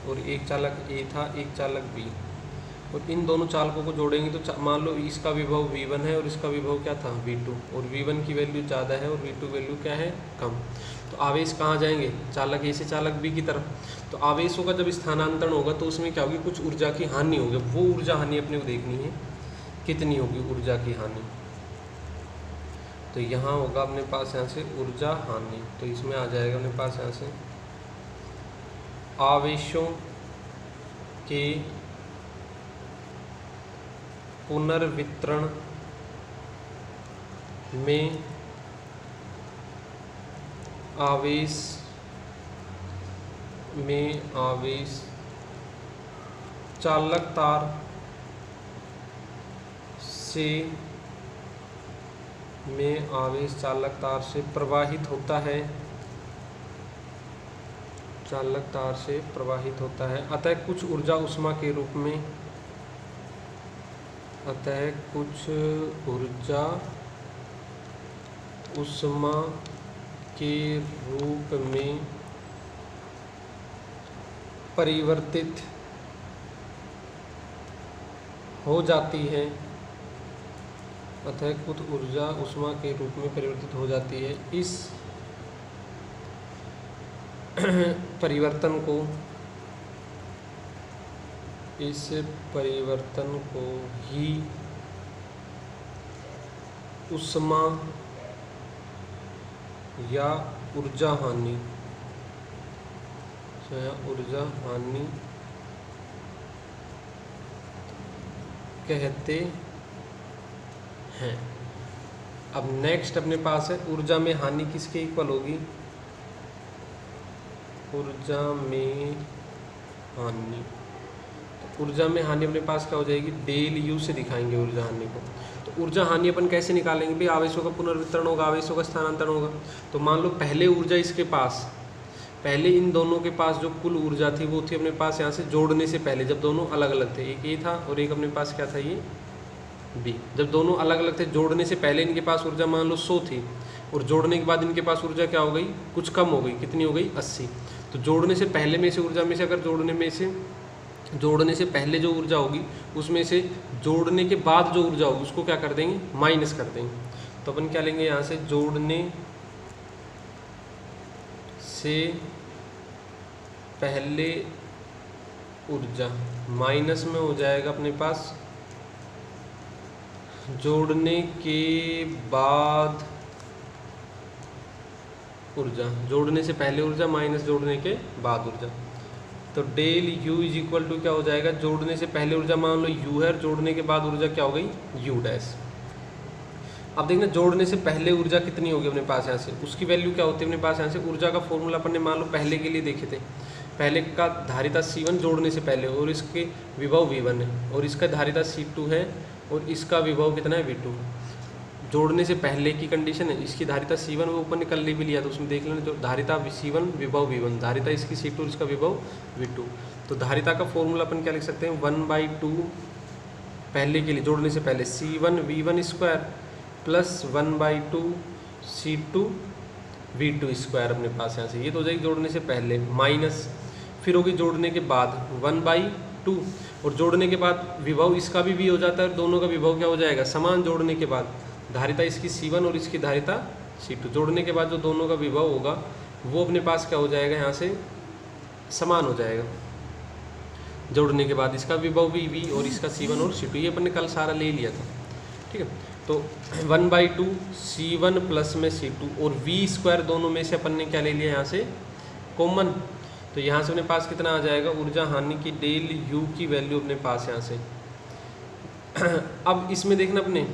और एक चालक ए था, एक चालक बी, और इन दोनों चालकों को जोड़ेंगे तो मान लो इसका विभव V1 है और इसका विभव क्या था V2, और V1 की वैल्यू ज़्यादा है और V2 वैल्यू क्या है कम। तो आवेश कहाँ जाएंगे, चालक ए से चालक बी की तरफ। तो आवेशों का जब स्थानांतरण होगा तो उसमें क्या होगी, कुछ ऊर्जा की हानि होगी। वो ऊर्जा हानि अपने को देखनी है कितनी होगी ऊर्जा की हानि। तो यहाँ होगा अपने पास यहाँ से ऊर्जा हानि, तो इसमें आ जाएगा अपने पास यहाँ से आवेशों के पुनर्वितरण में आवेश चालक तार से प्रवाहित होता है, चालक तार से प्रवाहित होता है। अतः कुछ ऊर्जा उष्मा के रूप में, अतः कुछ ऊर्जा उष्मा के रूप में परिवर्तित हो जाती है, अतः कुछ ऊर्जा उष्मा के रूप में परिवर्तित हो जाती है। इस परिवर्तन को ही उष्मा या ऊर्जा हानि कहते हैं। अब नेक्स्ट अपने पास है ऊर्जा में हानि किसके इक्वल होगी, ऊर्जा में हानि। तो ऊर्जा में हानि अपने पास क्या हो जाएगी, डेल यू से दिखाएंगे ऊर्जा हानि को। तो ऊर्जा हानि अपन कैसे निकालेंगे भाई, आवेशों का पुनर्वितरण होगा, आवेशों का स्थानांतरण होगा। तो मान लो पहले ऊर्जा इसके पास, पहले इन दोनों के पास जो कुल ऊर्जा थी वो थी अपने पास यहाँ से जोड़ने से पहले, जब दोनों अलग अलग थे, एक ए था और एक अपने पास क्या था ये बी। जब दोनों अलग अलग थे जोड़ने से पहले इनके पास ऊर्जा मान लो 100 थी, और जोड़ने के बाद इनके पास ऊर्जा क्या हो गई, कुछ कम हो गई, कितनी हो गई 80। तो जोड़ने से पहले में से ऊर्जा में से अगर जोड़ने से पहले जो ऊर्जा होगी उसमें से जोड़ने के बाद जो ऊर्जा होगी उसको क्या कर देंगे, माइनस कर देंगे। तो अपन क्या लेंगे यहाँ से, जोड़ने से पहले ऊर्जा माइनस में हो जाएगा अपने पास जोड़ने के बाद ऊर्जा, जोड़ने से पहले ऊर्जा माइनस जोड़ने के बाद ऊर्जा। तो del U is equal to क्या हो जाएगा, जोड़ने से पहले ऊर्जा मान लो यू है और जोड़ने के बाद ऊर्जा क्या हो गई यू डैश। अब देखना जोड़ने से पहले ऊर्जा कितनी होगी अपने पास यहाँ से, उसकी वैल्यू क्या होती है अपने पास यहाँ से। ऊर्जा का फॉर्मूला अपन ने मान लो पहले के लिए देखे थे, पहले का धारिता C1 जोड़ने से पहले, और इसके विभव V1 है, और इसका धारिता C2 है, और इसका विभव कितना है V2। जोड़ने से पहले की कंडीशन है, इसकी धारिता C1 वो ऊपर निकल भी लिया तो उसमें देख लेना, जो धारिता C1 विभव V1, धारिता इसकी C2 इसका विभव V2। तो धारिता का फॉर्मूला अपन क्या लिख सकते हैं, 1/2 पहले के लिए जोड़ने से पहले C1 V1 square plus 1/2 C2 V2 square अपने पास यहाँ से। ये तो हो जाएगी जोड़ने से पहले, माइनस फिर होगी जोड़ने के बाद 1/2, और जोड़ने के बाद विभव इसका भी V हो जाता है और दोनों का विभव क्या हो जाएगा समान। जोड़ने के बाद धारिता इसकी C1 और इसकी धारिता C2, जोड़ने के बाद जो दोनों का विभव होगा वो अपने पास क्या हो जाएगा यहाँ से समान हो जाएगा। जोड़ने के बाद इसका विभव भी V और इसका C1 और C2, ये अपन ने कल सारा ले लिया था, ठीक है। तो 1/2 C1 प्लस में C2 और V स्क्वायर दोनों में से अपन ने क्या ले लिया यहाँ से कॉमन। तो यहाँ से अपने पास कितना आ जाएगा, ऊर्जा हानि की डेल यू की वैल्यू अपने पास यहाँ से। अब इसमें देखना अपने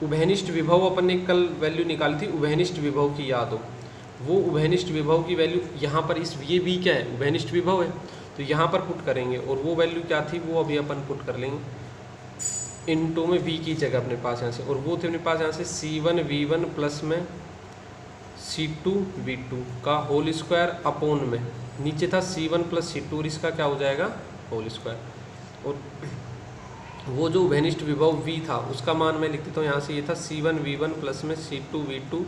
उभयनिष्ठ विभव अपन ने कल वैल्यू निकाली थी, उभयनिष्ठ विभव की याद हो, वो उभयनिष्ठ विभव की वैल्यू यहाँ पर इस ये V क्या है उभयनिष्ठ विभव है, तो यहाँ पर पुट करेंगे, और वो वैल्यू क्या थी वो अभी अपन पुट कर लेंगे इनटू में V की जगह अपने पास यहाँ से, और वो थे अपने पास यहाँ से C1 V1 प्लस में C2 V2 का होल स्क्वायर अपोन में, नीचे था C1 प्लस C2 और इसका क्या हो जाएगा होल स्क्वायर, और वो जो उभयनिष्ठ विभव V था उसका मान मैं लिख देता हूँ यहाँ से, ये था C1 V1 प्लस में C2 V2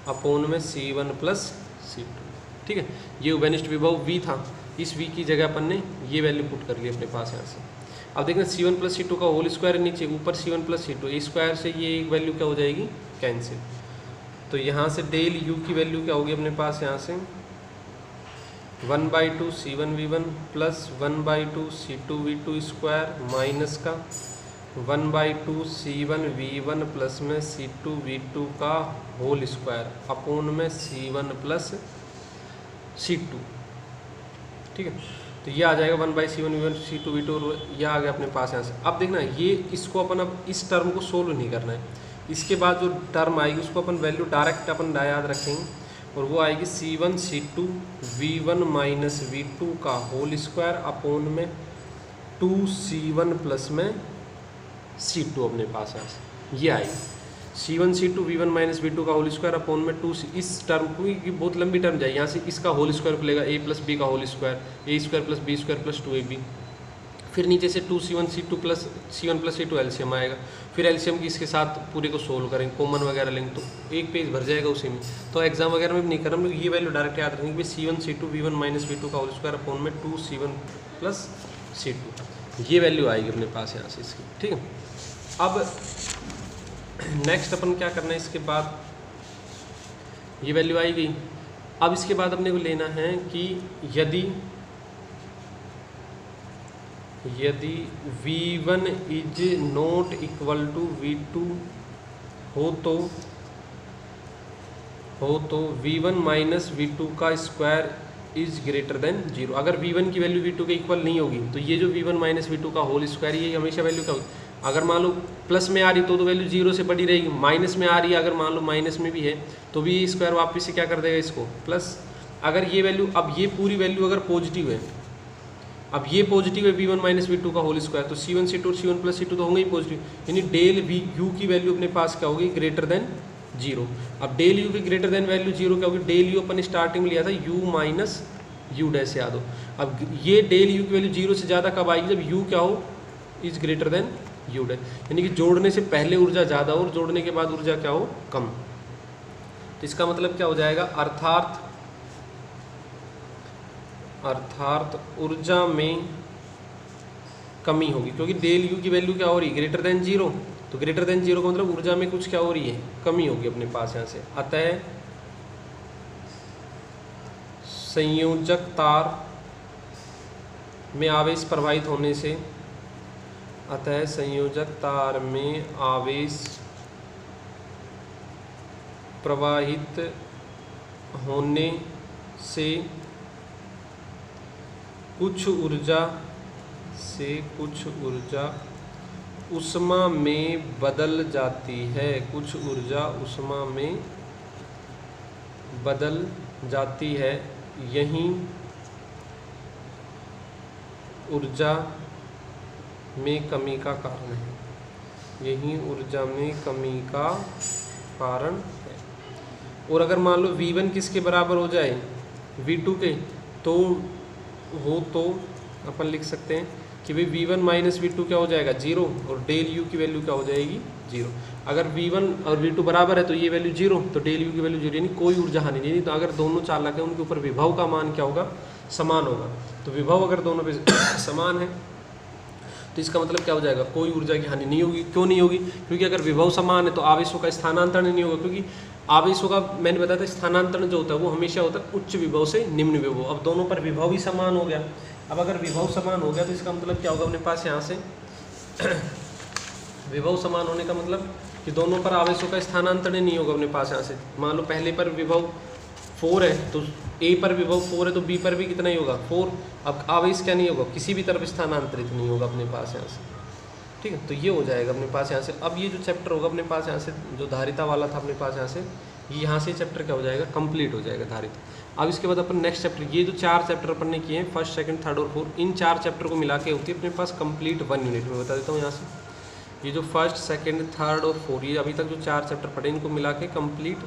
अपोन में C1 प्लस C2, ठीक है। ये उभयनिष्ठ विभव V था, इस v की जगह अपन ने ये वैल्यू पुट कर ली अपने पास यहाँ से। अब देखना C1 प्लस C2 का होल स्क्वायर नीचे, ऊपर C1 प्लस C2, ए स्क्वायर से ये एक वैल्यू क्या हो जाएगी, कैंसिल। तो यहाँ से डेल u की वैल्यू क्या होगी अपने पास यहाँ से 1/2 C1v1 plus 1/2 C2v2 square minus का 1/2 C1v1 प्लस में C2v2 का होल स्क्वायर अपोन में C1 प्लस C2। ठीक है, तो ये आ जाएगा 1/C1v1 C2v2, यह आ गया अपने पास यहाँ से। अब देखना ये इसको अपन अब इस टर्म को सोल्व नहीं करना है, इसके बाद जो टर्म आएगी उसको अपन वैल्यू डायरेक्ट अपन याद रखेंगे और वो आएगी C1 C2 v1 minus v2 का होल स्क्वायर अपोन में 2C1 प्लस में C2 अपने पास यहाँ से। ये आएगी C1 C2 v1 minus v2 का होल स्क्वायर अपोन में 2, इस टर्म को ये बहुत लंबी टर्म जाएगी, यहाँ से इसका होल स्क्वायर खुलेगा a प्लस बी का whole square, A square plus B square plus 2ab, फिर नीचे से 2C1 C2 plus C1 plus C2 LCM आएगा, फिर एलसीएम की इसके साथ पूरे को सोल्व करेंगे, कॉमन वगैरह लेंगे तो एक पेज भर जाएगा उसी में। तो एग्जाम वगैरह में भी नहीं कर हम लोग ये वैल्यू डायरेक्ट याद रखेंगे कि C1 C2 v1 minus v2 का होल स्क्वायर अपोन में 2C1 प्लस C2, ये वैल्यू आएगी अपने पास यहाँ से इसकी। ठीक है, अब नेक्स्ट अपन क्या करना है, इसके बाद ये वैल्यू आई गई। अब इसके बाद अपने को लेना है कि यदि v1 is not equal to v2 हो तो v1 माइनस v2 का स्क्वायर इज ग्रेटर देन 0। अगर v1 की वैल्यू v2 के इक्वल नहीं होगी तो ये जो v1 माइनस v2 का होल स्क्वायर ये हमेशा वैल्यू क्या होगी, अगर मान लो प्लस में आ रही तो वैल्यू 0 से बड़ी रहेगी, माइनस में आ रही है अगर मान लो माइनस में भी है तो भी स्क्वायर वापस से क्या कर देगा इसको प्लस। अगर ये वैल्यू, अब ये पूरी वैल्यू अगर पॉजिटिव है, अब ये पॉजिटिव है v1 माइनस v2 का होल स्क्वायर, तो C1 C2 और C1 प्लस C2 तो होंगे ही पॉजिटिव, यानी डेल u की वैल्यू अपने पास क्या होगी, ग्रेटर देन 0। अब डेल u की ग्रेटर देन वैल्यू 0 क्या होगी, डेल u अपन स्टार्टिंग में लिया था u माइनस u डैश याद हो। अब ये डेल u की वैल्यू 0 से ज़्यादा कब आएगी, जब u क्या हो, is greater than u dash, यानी कि जोड़ने से पहले ऊर्जा ज़्यादा और जोड़ने के बाद ऊर्जा क्या हो, कम। तो इसका मतलब क्या हो जाएगा, अर्थात ऊर्जा में कमी होगी, क्योंकि डेल u की वैल्यू क्या हो रही है, ग्रेटर देन 0, तो ग्रेटर देन 0 का मतलब ऊर्जा में कुछ क्या हो रही है, कमी होगी अपने पास यहाँ से। अतः संयोजक तार में आवेश प्रवाहित होने से, अतः संयोजक तार में आवेश प्रवाहित होने से कुछ ऊर्जा ऊष्मा में बदल जाती है, कुछ ऊर्जा ऊष्मा में बदल जाती है, यही ऊर्जा में कमी का कारण है, यही ऊर्जा में कमी का कारण है। और अगर मान लो v1 किसके बराबर हो जाए, v2 के, तो अपन लिख सकते हैं कि भाई v1 माइनस v2 क्या हो जाएगा, 0, और डेल u की वैल्यू क्या हो जाएगी, 0। अगर v1 और v2 बराबर है तो ये वैल्यू 0, तो डेल u की वैल्यू 0, यानी कोई ऊर्जा हानि नहीं। तो अगर दोनों चालक हैं उनके ऊपर विभव का मान क्या होगा, समान होगा। तो विभव अगर दोनों पे समान है तो इसका मतलब क्या हो जाएगा, कोई ऊर्जा की हानि नहीं होगी। क्यों नहीं होगी, क्योंकि अगर विभव समान है तो आवेशों का स्थानांतरण नहीं होगा, क्योंकि आवेशों का मैंने बताया था स्थानांतरण जो होता है वो हमेशा होता है उच्च विभव से निम्न विभव। अब दोनों पर विभव ही समान हो गया। अब अगर विभव समान हो गया तो इसका मतलब क्या होगा अपने पास यहाँ से विभव समान होने का मतलब कि दोनों पर आवेशों का स्थानांतरण नहीं होगा अपने पास। यहाँ से मान लो पहले पर विभव 4 है तो ए पर विभव 4 है तो बी पर भी कितना ही होगा, 4। अब आवेश क्या नहीं होगा, किसी भी तरफ स्थानांतरित नहीं होगा अपने पास यहाँ से। ठीक है, तो ये हो जाएगा अपने पास यहाँ से। अब ये जो चैप्टर होगा अपने पास यहाँ से, जो धारिता वाला था अपने पास यहाँ से चैप्टर क्या हो जाएगा, कंप्लीट हो जाएगा धारिता। अब इसके बाद अपन नेक्स्ट चैप्टर, ये जो 4 चैप्टर अपन ने किए हैं, फर्स्ट सेकंड थर्ड और फोर्थ, इन 4 चैप्टर को मिला के होती है अपने पास कंप्लीट 1 यूनिट में। बता देता हूँ यहाँ से, ये जो फर्स्ट सेकंड थर्ड और फोर्थ, ये अभी तक जो 4 चैप्टर पढ़े इनको मिला के कंप्लीट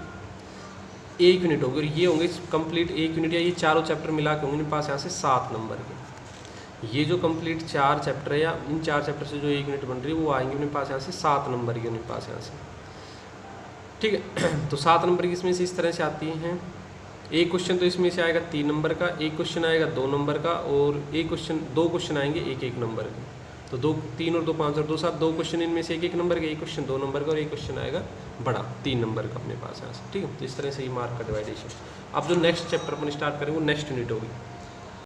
1 यूनिट होगी। और ये होंगे कंप्लीट 1 यूनिट, या ये चारों चैप्टर मिला के होंगे मेरे पास यहाँ से 7 नंबर के। ये जो कंप्लीट 4 चैप्टर है, या इन 4 चैप्टर से जो 1 यूनिट बन रही है वो आएंगे मेरे पास यहाँ से 7 नंबर की मेरे पास यहाँ से। ठीक है, तो 7 नंबर की इसमें से इस तरह से आती हैं एक क्वेश्चन तो इसमें से आएगा 3 नंबर का, एक क्वेश्चन आएगा 2 नंबर का, और एक क्वेश्चन 2 क्वेश्चन आएंगे 1-1 नंबर के। तो 2 3 और 2 5 और 2 7 2 क्वेश्चन इनमें से 1-1 नंबर के, एक क्वेश्चन 2 नंबर का और एक क्वेश्चन आएगा बड़ा 3 नंबर का अपने पास यहाँ से। ठीक है, तो इस तरह से ही मार्क का डिवाइडेशन। अब जो नेक्स्ट चैप्टर अपन स्टार्ट करेंगे वो नेक्स्ट यूनिट होगी।